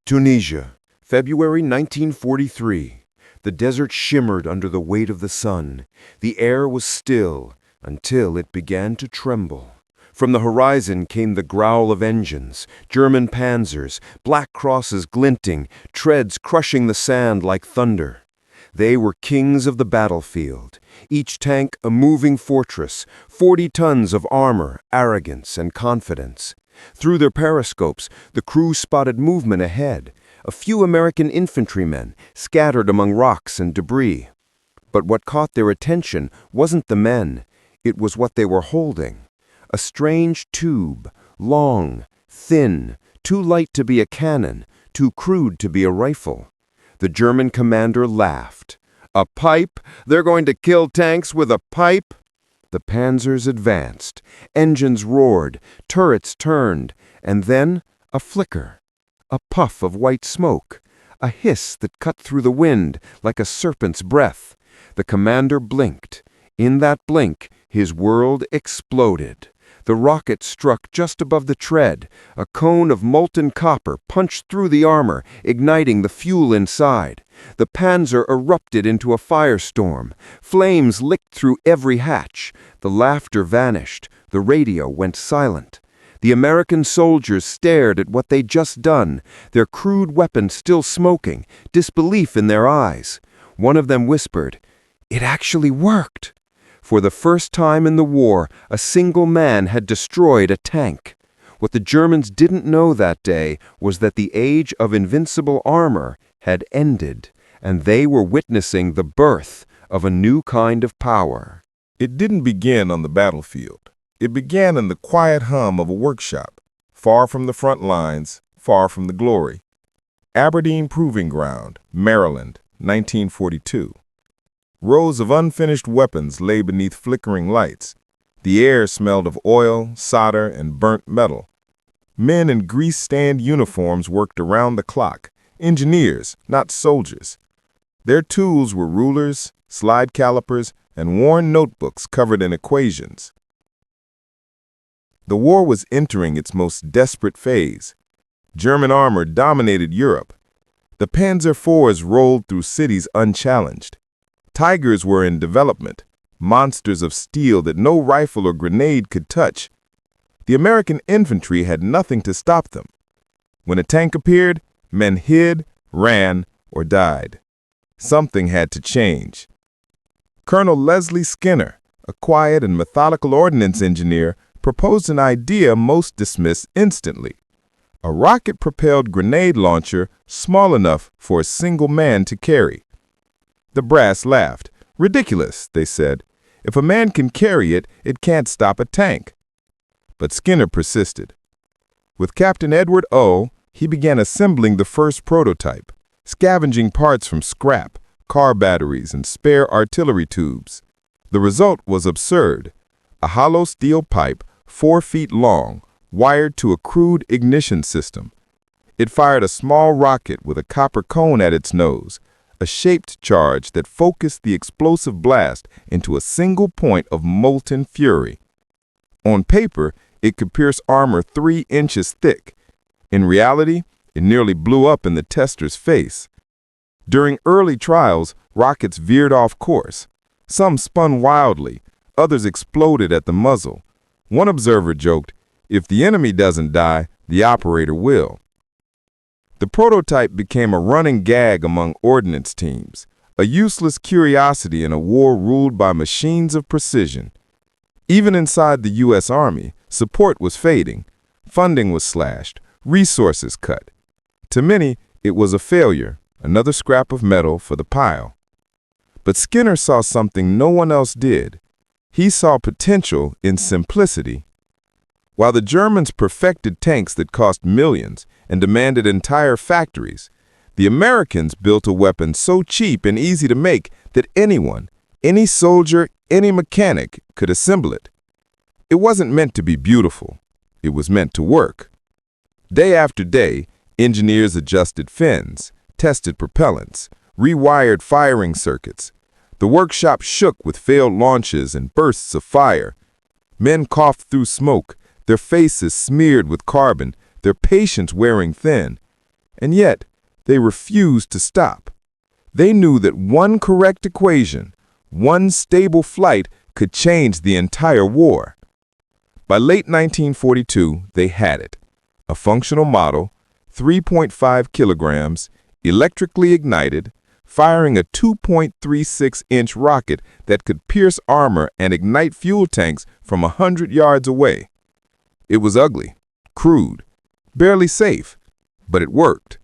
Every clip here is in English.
Tunisia, February 1943. The desert shimmered under the weight of the sun. The air was still until it began to tremble. From the horizon came the growl of engines, German Panzers, black crosses glinting, treads crushing the sand like thunder. They were kings of the battlefield, each tank a moving fortress, 40 tons of armor, arrogance, and confidence. Through their periscopes, the crew spotted movement ahead, a few American infantrymen scattered among rocks and debris. But what caught their attention wasn't the men, it was what they were holding. A strange tube, long, thin, too light to be a cannon, too crude to be a rifle. The German commander laughed. "A pipe? They're going to kill tanks with a pipe?" The Panzers advanced. Engines roared, turrets turned, and then a flicker, a puff of white smoke, a hiss that cut through the wind like a serpent's breath. The commander blinked. In that blink, his world exploded. The rocket struck just above the tread. A cone of molten copper punched through the armor, igniting the fuel inside. The Panzer erupted into a firestorm. Flames licked through every hatch. The laughter vanished. The radio went silent. The American soldiers stared at what they'd just done, their crude weapons still smoking, disbelief in their eyes. One of them whispered, "It actually worked." For the first time in the war, a single man had destroyed a tank. What the Germans didn't know that day was that the age of invincible armor had ended, and they were witnessing the birth of a new kind of power. It didn't begin on the battlefield. It began in the quiet hum of a workshop, far from the front lines, far from the glory. Aberdeen Proving Ground, Maryland, 1942. Rows of unfinished weapons lay beneath flickering lights. The air smelled of oil, solder, and burnt metal. Men in grease-stained uniforms worked around the clock, engineers, not soldiers. Their tools were rulers, slide calipers, and worn notebooks covered in equations. The war was entering its most desperate phase. German armor dominated Europe. The Panzer IVs rolled through cities unchallenged. Tigers were in development, monsters of steel that no rifle or grenade could touch. The American infantry had nothing to stop them. When a tank appeared, men hid, ran, or died. Something had to change. Colonel Leslie Skinner, a quiet and methodical ordnance engineer, proposed an idea most dismissed instantly. A rocket-propelled grenade launcher small enough for a single man to carry. The brass laughed. "Ridiculous," they said. "If a man can carry it, it can't stop a tank." But Skinner persisted. With Captain Edward O., he began assembling the first prototype, scavenging parts from scrap, car batteries, and spare artillery tubes. The result was absurd. A hollow steel pipe, 4 feet long, wired to a crude ignition system. It fired a small rocket with a copper cone at its nose, a shaped charge that focused the explosive blast into a single point of molten fury. On paper, it could pierce armor 3 inches thick. In reality, it nearly blew up in the tester's face. During early trials, rockets veered off course. Some spun wildly, others exploded at the muzzle. One observer joked, "If the enemy doesn't die, the operator will." The prototype became a running gag among ordnance teams, a useless curiosity in a war ruled by machines of precision. Even inside the U.S. Army, support was fading, funding was slashed, resources cut. To many, it was a failure, another scrap of metal for the pile. But Skinner saw something no one else did. He saw potential in simplicity. While the Germans perfected tanks that cost millions and demanded entire factories, the Americans built a weapon so cheap and easy to make that anyone, any soldier, any mechanic could assemble it. It wasn't meant to be beautiful. It was meant to work. Day after day, engineers adjusted fins, tested propellants, rewired firing circuits. The workshop shook with failed launches and bursts of fire. Men coughed through smoke, their faces smeared with carbon, their patience wearing thin. And yet, they refused to stop. They knew that one correct equation, one stable flight, could change the entire war. By late 1942, they had it. A functional model, 3.5 kilograms, electrically ignited, firing a 2.36-inch rocket that could pierce armor and ignite fuel tanks from 100 yards away. It was ugly, crude, barely safe, but it worked.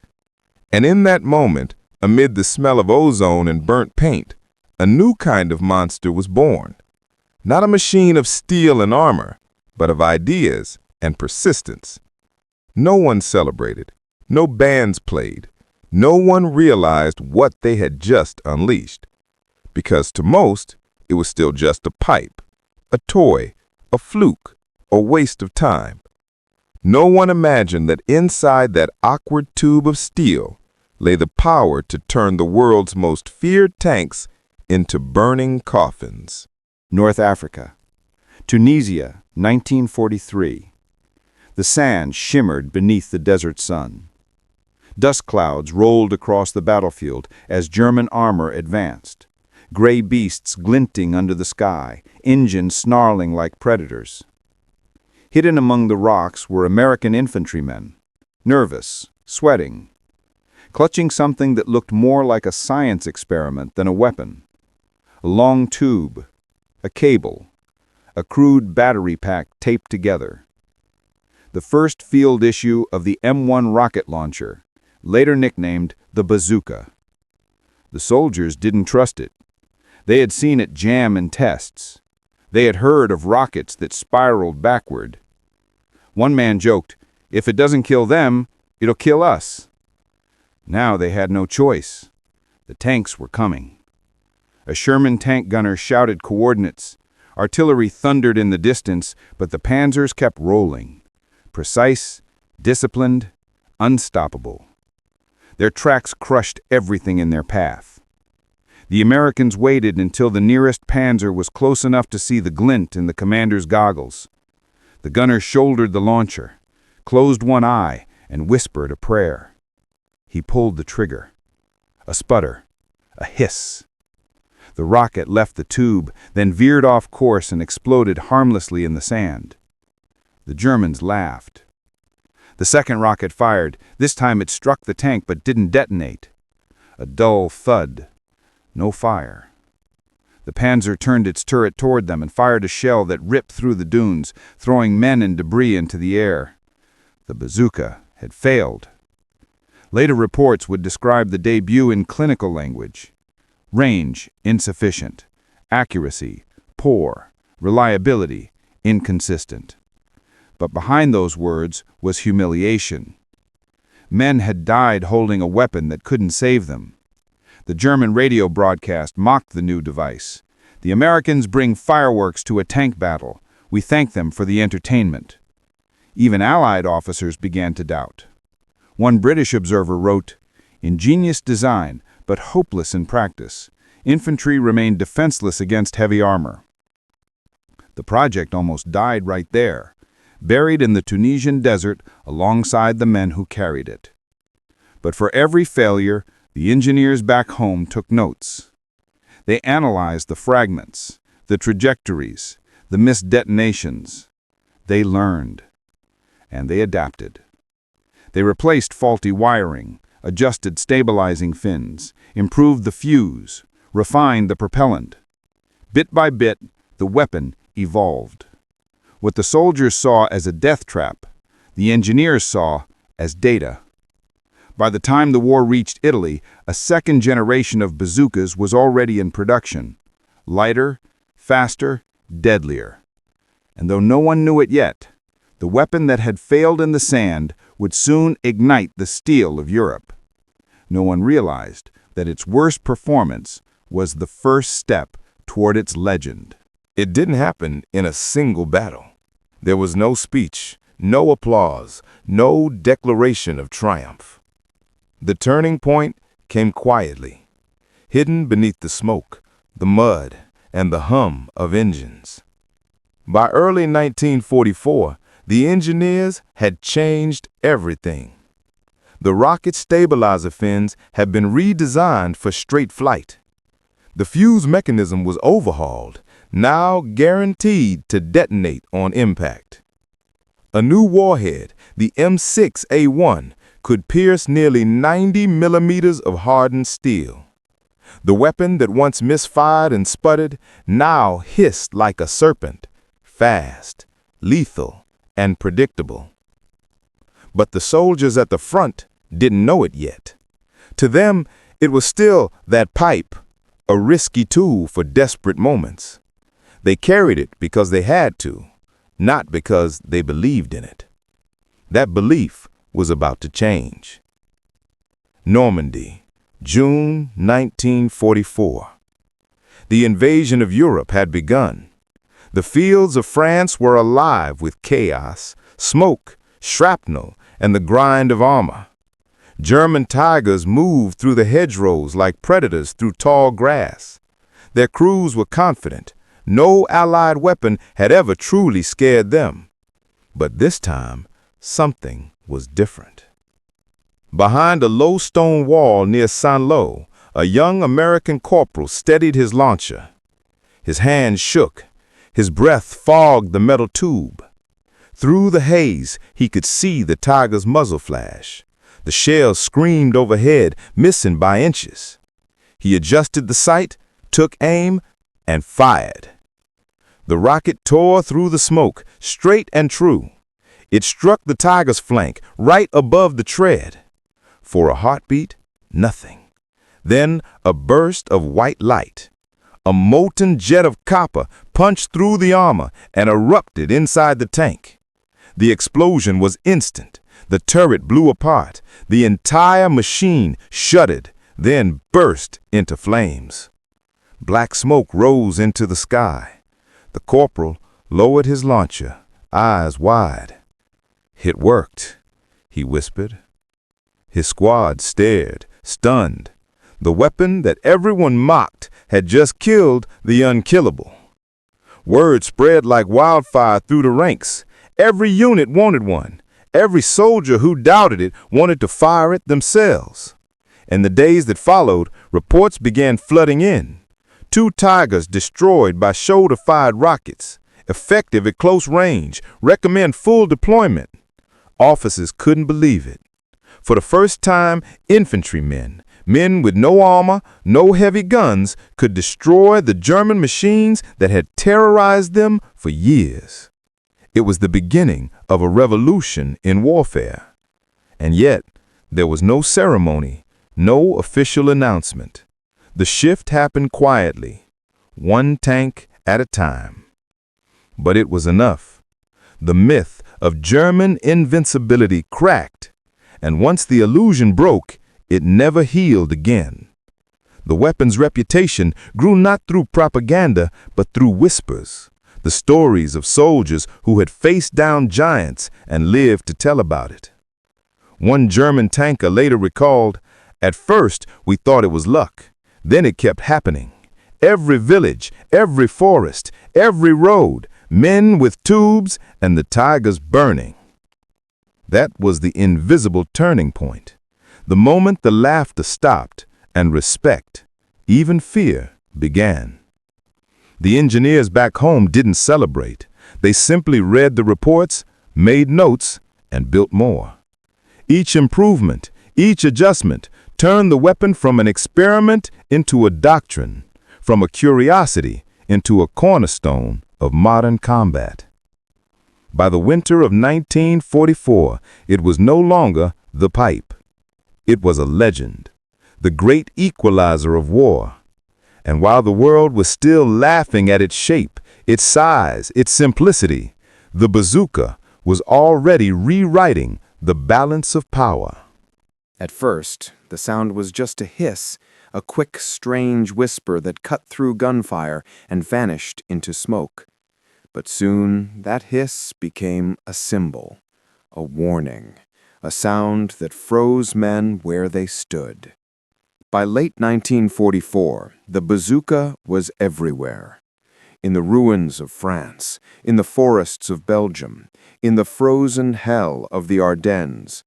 And in that moment, amid the smell of ozone and burnt paint, a new kind of monster was born. Not a machine of steel and armor, but of ideas and persistence. No one celebrated. No bands played. No one realized what they had just unleashed. Because to most, it was still just a pipe, a toy, a fluke, a waste of time. No one imagined that inside that awkward tube of steel lay the power to turn the world's most feared tanks into burning coffins. North Africa. Tunisia, 1943. The sand shimmered beneath the desert sun. Dust clouds rolled across the battlefield as German armor advanced. Gray beasts glinting under the sky, engines snarling like predators. Hidden among the rocks were American infantrymen, nervous, sweating, clutching something that looked more like a science experiment than a weapon. A long tube, a cable, a crude battery pack taped together. The first field issue of the M1 rocket launcher, later nicknamed the Bazooka. The soldiers didn't trust it. They had seen it jam in tests. They had heard of rockets that spiraled backward. One man joked, "If it doesn't kill them, it'll kill us." Now they had no choice. The tanks were coming. A Sherman tank gunner shouted coordinates. Artillery thundered in the distance, but the Panzers kept rolling. Precise, disciplined, unstoppable. Their tracks crushed everything in their path. The Americans waited until the nearest Panzer was close enough to see the glint in the commander's goggles. The gunner shouldered the launcher, closed one eye, and whispered a prayer. He pulled the trigger. A sputter, a hiss. The rocket left the tube, then veered off course and exploded harmlessly in the sand. The Germans laughed. The second rocket fired. This time it struck the tank but didn't detonate. A dull thud. No fire. The Panzer turned its turret toward them and fired a shell that ripped through the dunes, throwing men and debris into the air. The Bazooka had failed. Later reports would describe the debut in clinical language. Range, insufficient. Accuracy, poor. Reliability, inconsistent. But behind those words was humiliation. Men had died holding a weapon that couldn't save them. The German radio broadcast mocked the new device. "The Americans bring fireworks to a tank battle. We thank them for the entertainment." Even Allied officers began to doubt. One British observer wrote, "Ingenious design, but hopeless in practice. Infantry remained defenseless against heavy armor." The project almost died right there, buried in the Tunisian desert alongside the men who carried it. But for every failure, the engineers back home took notes. They analyzed the fragments, the trajectories, the missed detonations. They learned. And they adapted. They replaced faulty wiring, adjusted stabilizing fins, improved the fuse, refined the propellant. Bit by bit, the weapon evolved. What the soldiers saw as a death trap, the engineers saw as data. By the time the war reached Italy, a second generation of bazookas was already in production. Lighter, faster, deadlier. And though no one knew it yet, the weapon that had failed in the sand would soon ignite the steel of Europe. No one realized that its worst performance was the first step toward its legend. It didn't happen in a single battle. There was no speech, no applause, no declaration of triumph. The turning point came quietly, hidden beneath the smoke, the mud, and the hum of engines. By early 1944, the engineers had changed everything. The rocket stabilizer fins had been redesigned for straight flight. The fuse mechanism was overhauled, now guaranteed to detonate on impact. A new warhead, the M6A1, could pierce nearly 90 millimeters of hardened steel. The weapon that once misfired and sputtered now hissed like a serpent, fast, lethal, and predictable. But the soldiers at the front didn't know it yet. To them, it was still that pipe, a risky tool for desperate moments. They carried it because they had to, not because they believed in it. That belief was about to change. Normandy, June 1944. The invasion of Europe had begun. The fields of France were alive with chaos, smoke, shrapnel, and the grind of armor. German tigers moved through the hedgerows like predators through tall grass. Their crews were confident. No Allied weapon had ever truly scared them. But this time, something was different. Behind a low stone wall near Saint-Lô, a young American corporal steadied his launcher. His hands shook. His breath fogged the metal tube. Through the haze, he could see the tiger's muzzle flash. The shells screamed overhead, missing by inches. He adjusted the sight, took aim, and fired. The rocket tore through the smoke, straight and true. It struck the tiger's flank, right above the tread. For a heartbeat, nothing. Then a burst of white light. A molten jet of copper punched through the armor and erupted inside the tank. The explosion was instant. The turret blew apart. The entire machine shuddered, then burst into flames. Black smoke rose into the sky. The corporal lowered his launcher, eyes wide. "It worked," he whispered. His squad stared, stunned. The weapon that everyone mocked had just killed the unkillable. Word spread like wildfire through the ranks. Every unit wanted one. Every soldier who doubted it wanted to fire it themselves. In the days that followed, reports began flooding in. 2 tigers destroyed by shoulder-fired rockets, effective at close range, recommend full deployment. Officers couldn't believe it. For the first time, infantrymen, men with no armor, no heavy guns, could destroy the German machines that had terrorized them for years. It was the beginning of a revolution in warfare. And yet, there was no ceremony, no official announcement. The shift happened quietly, one tank at a time. But it was enough. The myth of German invincibility cracked, and once the illusion broke, it never healed again. The weapon's reputation grew not through propaganda, but through whispers. The stories of soldiers who had faced down giants and lived to tell about it. One German tanker later recalled, "At first, we thought it was luck. Then it kept happening. Every village, every forest, every road, men with tubes and the tigers burning." That was the invisible turning point. The moment the laughter stopped and respect, even fear, began. The engineers back home didn't celebrate. They simply read the reports, made notes, and built more. Each improvement, each adjustment turned the weapon from an experiment into a doctrine, from a curiosity into a cornerstone of modern combat. By the winter of 1944, it was no longer the pipe. It was a legend, the great equalizer of war. And while the world was still laughing at its shape, its size, its simplicity, the bazooka was already rewriting the balance of power. At first, the sound was just a hiss, a quick, strange whisper that cut through gunfire and vanished into smoke. But soon that hiss became a symbol, a warning, a sound that froze men where they stood. By late 1944, the bazooka was everywhere. In the ruins of France, in the forests of Belgium, in the frozen hell of the Ardennes.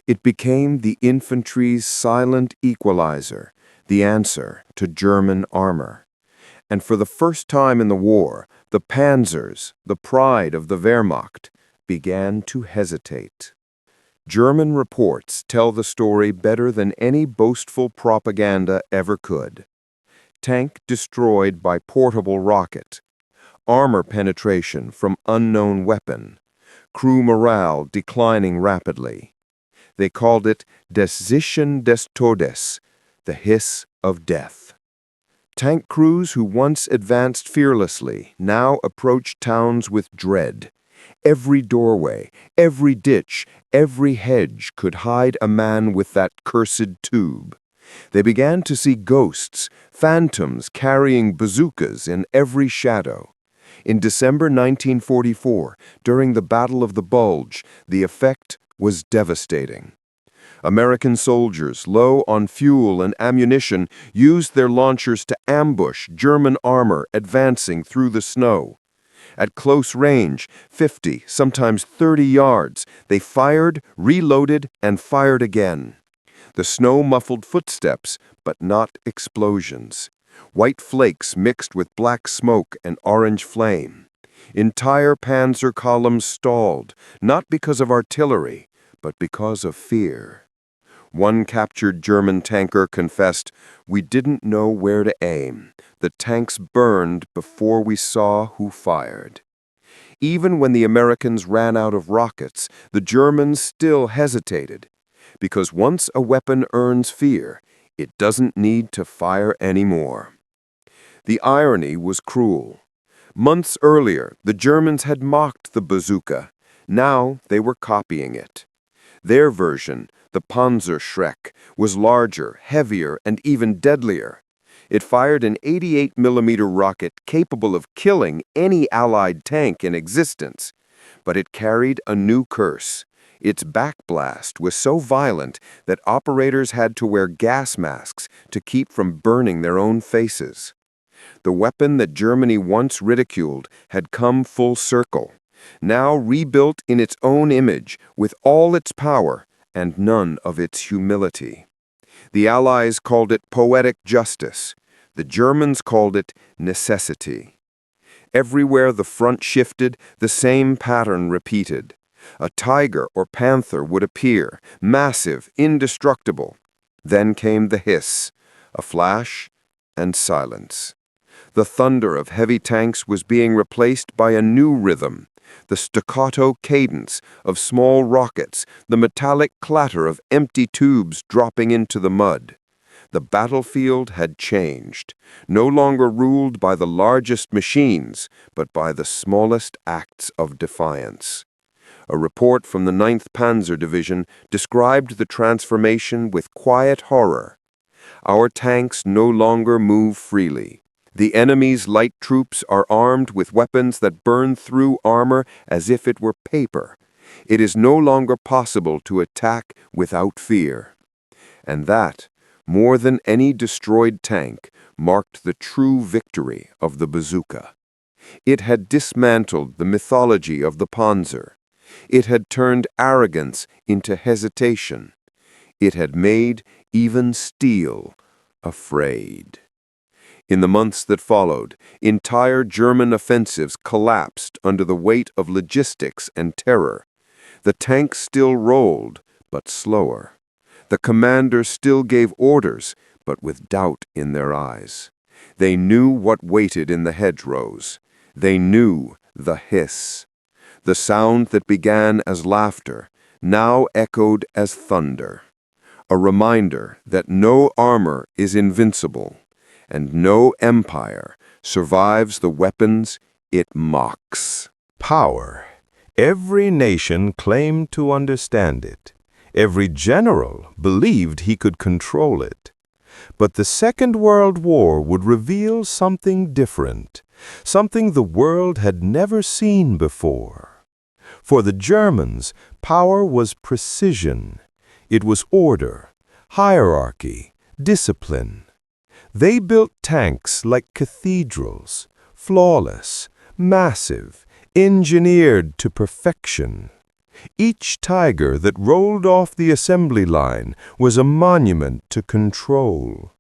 It became the infantry's silent equalizer, the answer to German armor. And for the first time in the war, the Panzers, the pride of the Wehrmacht, began to hesitate. German reports tell the story better than any boastful propaganda ever could. Tank destroyed by portable rocket, armor penetration from unknown weapon, crew morale declining rapidly. They called it das Zischen des Todes, the hiss of death. Tank crews who once advanced fearlessly now approached towns with dread. Every doorway, every ditch, every hedge could hide a man with that cursed tube. They began to see ghosts, phantoms carrying bazookas in every shadow. In December 1944, during the Battle of the Bulge, the effect was devastating. American soldiers, low on fuel and ammunition, used their launchers to ambush German armor advancing through the snow. At close range, 50, sometimes 30 yards, they fired, reloaded, and fired again. The snow muffled footsteps, but not explosions. White flakes mixed with black smoke and orange flame. Entire panzer columns stalled, not because of artillery, but because of fear. One captured German tanker confessed, "We didn't know where to aim. The tanks burned before we saw who fired." Even when the Americans ran out of rockets, the Germans still hesitated. Because once a weapon earns fear, it doesn't need to fire anymore. The irony was cruel. Months earlier, the Germans had mocked the bazooka. Now they were copying it. Their version, the Panzerschreck, was larger, heavier, and even deadlier. It fired an 88mm rocket capable of killing any Allied tank in existence. But it carried a new curse. Its backblast was so violent that operators had to wear gas masks to keep from burning their own faces. The weapon that Germany once ridiculed had come full circle, now rebuilt in its own image with all its power and none of its humility. The Allies called it poetic justice. The Germans called it necessity. Everywhere the front shifted, the same pattern repeated. A tiger or panther would appear, massive, indestructible. Then came the hiss, a flash, and silence. The thunder of heavy tanks was being replaced by a new rhythm, the staccato cadence of small rockets, the metallic clatter of empty tubes dropping into the mud. The battlefield had changed, no longer ruled by the largest machines, but by the smallest acts of defiance. A report from the 9th Panzer Division described the transformation with quiet horror. Our tanks no longer move freely. The enemy's light troops are armed with weapons that burn through armor as if it were paper. It is no longer possible to attack without fear. And that, more than any destroyed tank, marked the true victory of the bazooka. It had dismantled the mythology of the Panzer. It had turned arrogance into hesitation. It had made even steel afraid. In the months that followed, entire German offensives collapsed under the weight of logistics and terror. The tanks still rolled, but slower. The commanders still gave orders, but with doubt in their eyes. They knew what waited in the hedgerows. They knew the hiss. The sound that began as laughter now echoed as thunder. A reminder that no armor is invincible, and no empire survives the weapons it mocks. Power. Every nation claimed to understand it. Every general believed he could control it. But the Second World War would reveal something different, something the world had never seen before. For the Germans, power was precision. It was order, hierarchy, discipline. They built tanks like cathedrals, flawless, massive, engineered to perfection. Each tiger that rolled off the assembly line was a monument to control.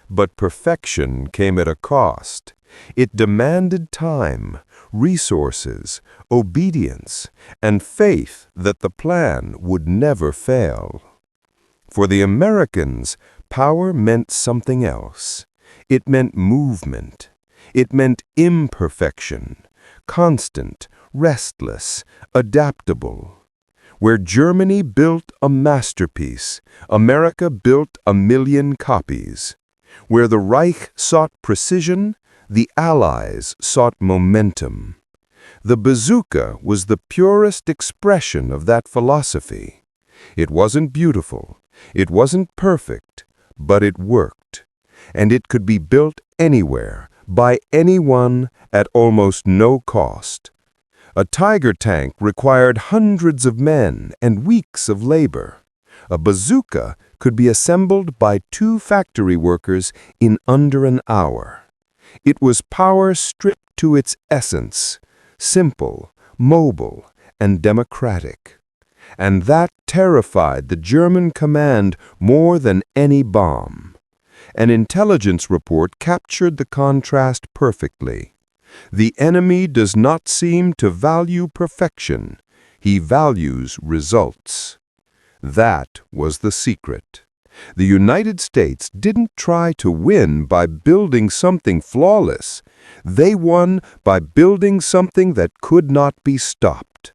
But perfection came at a cost. It demanded time, resources, obedience, and faith that the plan would never fail. For the Americans, power meant something else. It meant movement. It meant imperfection, constant, restless, adaptable. Where Germany built a masterpiece, America built 1,000,000 copies. Where the Reich sought precision, the Allies sought momentum. The bazooka was the purest expression of that philosophy. It wasn't beautiful, it wasn't perfect, but it worked. And it could be built anywhere, by anyone, at almost no cost. A Tiger tank required hundreds of men and weeks of labor. A bazooka could be assembled by 2 factory workers in under an hour. It was power stripped to its essence, simple, mobile, and democratic. And that terrified the German command more than any bomb. An intelligence report captured the contrast perfectly. The enemy does not seem to value perfection. He values results. That was the secret. The United States didn't try to win by building something flawless. They won by building something that could not be stopped.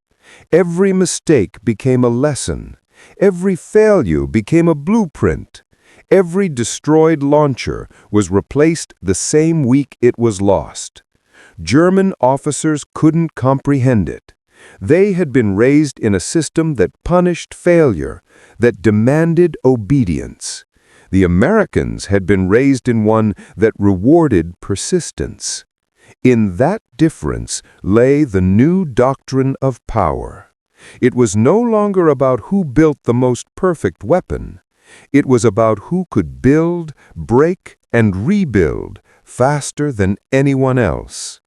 Every mistake became a lesson. Every failure became a blueprint. Every destroyed launcher was replaced the same week it was lost. German officers couldn't comprehend it. They had been raised in a system that punished failure, that demanded obedience. The Americans had been raised in one that rewarded persistence. In that difference lay the new doctrine of power. It was no longer about who built the most perfect weapon. It was about who could build, break, and rebuild faster than anyone else.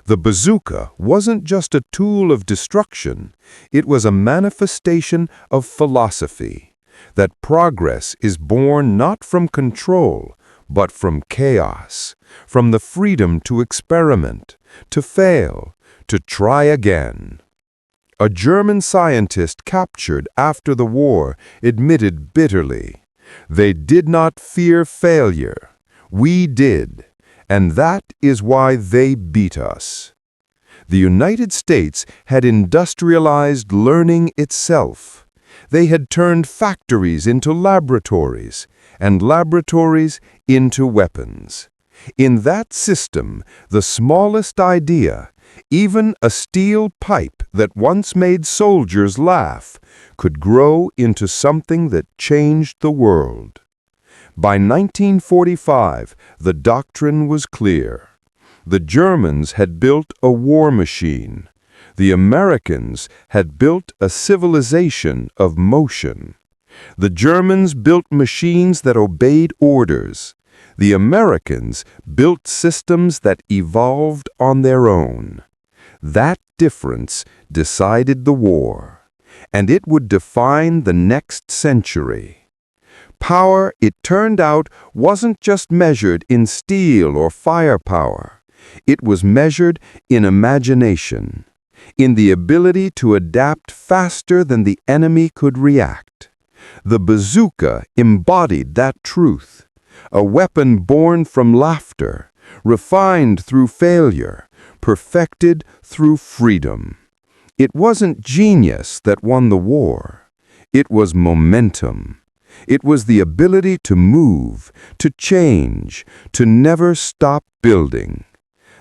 The bazooka wasn't just a tool of destruction. It was a manifestation of philosophy, that progress is born not from control, but from chaos, from the freedom to experiment, to fail, to try again. A German scientist captured after the war admitted bitterly, "They did not fear failure. We did. And that is why they beat us." The United States had industrialized learning itself. They had turned factories into laboratories, and laboratories into weapons. In that system, the smallest idea, even a steel pipe that once made soldiers laugh, could grow into something that changed the world. By 1945, the doctrine was clear. The Germans had built a war machine. The Americans had built a civilization of motion. The Germans built machines that obeyed orders. The Americans built systems that evolved on their own. That difference decided the war, and it would define the next century. Power, it turned out, wasn't just measured in steel or firepower. It was measured in imagination, in the ability to adapt faster than the enemy could react. The bazooka embodied that truth, a weapon born from laughter, refined through failure, perfected through freedom. It wasn't genius that won the war. It was momentum. It was the ability to move, to change, to never stop building.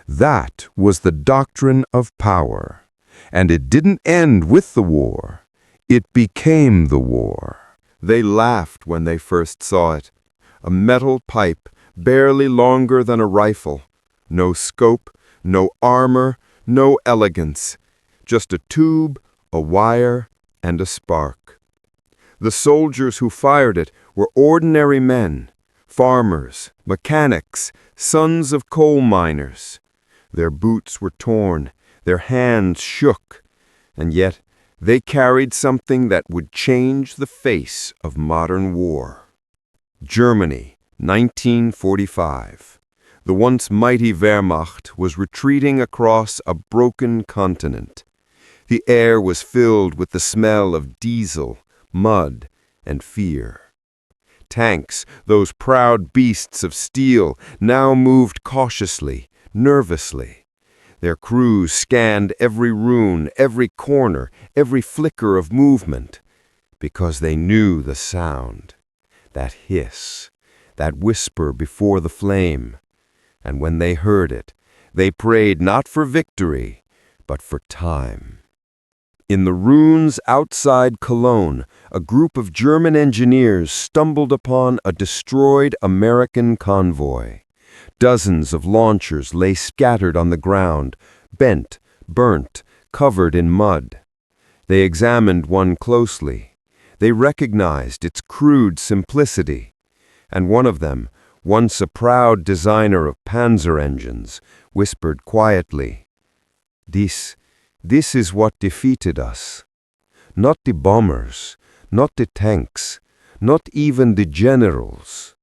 That was the doctrine of power. And it didn't end with the war. It became the war. They laughed when they first saw it. A metal pipe, barely longer than a rifle. No scope, no armor, no elegance. Just a tube, a wire, and a spark. The soldiers who fired it were ordinary men, farmers, mechanics, sons of coal miners. Their boots were torn, their hands shook, and yet They carried something that would change the face of modern war. Germany, 1945. The once mighty Wehrmacht was retreating across a broken continent. The air was filled with the smell of diesel, mud, and fear. Tanks, those proud beasts of steel, now moved cautiously, nervously. Their crews scanned every ruin, every corner, every flicker of movement, because they knew the sound, that hiss, that whisper before the flame. And when they heard it, they prayed not for victory, but for time. In the ruins outside Cologne, a group of German engineers stumbled upon a destroyed American convoy. Dozens of launchers lay scattered on the ground, bent, burnt, covered in mud. They examined one closely. They recognized its crude simplicity. And one of them, once a proud designer of Panzer engines, whispered quietly, This is what defeated us. Not the bombers, not the tanks, not even the generals,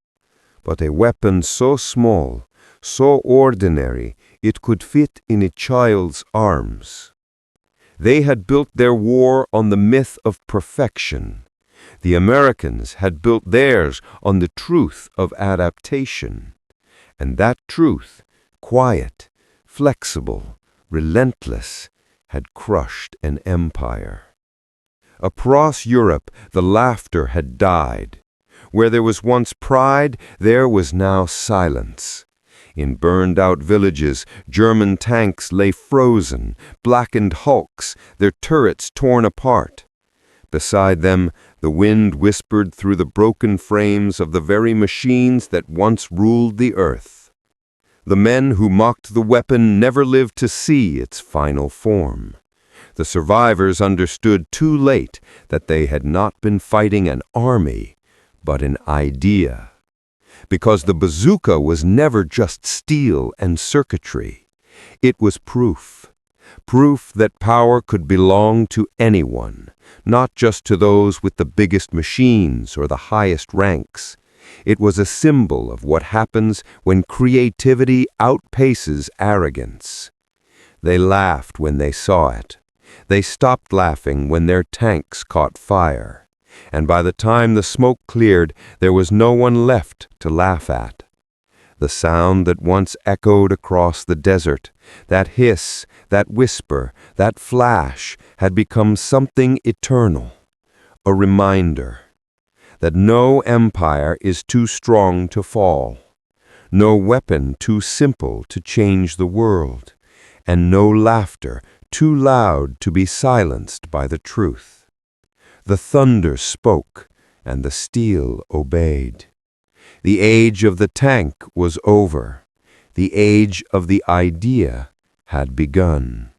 but a weapon so small, so ordinary, it could fit in a child's arms. They had built their war on the myth of perfection. The Americans had built theirs on the truth of adaptation. And that truth, quiet, flexible, relentless, had crushed an empire. Across Europe, the laughter had died. Where there was once pride, there was now silence. In burned-out villages, German tanks lay frozen, blackened hulks, their turrets torn apart. Beside them, the wind whispered through the broken frames of the very machines that once ruled the earth. The men who mocked the weapon never lived to see its final form. The survivors understood too late that they had not been fighting an army, but an idea. Because the bazooka was never just steel and circuitry. It was proof. Proof that power could belong to anyone, not just to those with the biggest machines or the highest ranks. It was a symbol of what happens when creativity outpaces arrogance. They laughed when they saw it. They stopped laughing when their tanks caught fire. And by the time the smoke cleared, there was no one left to laugh at. The sound that once echoed across the desert, that hiss, that whisper, that flash, had become something eternal, a reminder that no empire is too strong to fall, no weapon too simple to change the world, and no laughter too loud to be silenced by the truth. The thunder spoke, and the steel obeyed. The age of the tank was over. The age of the idea had begun.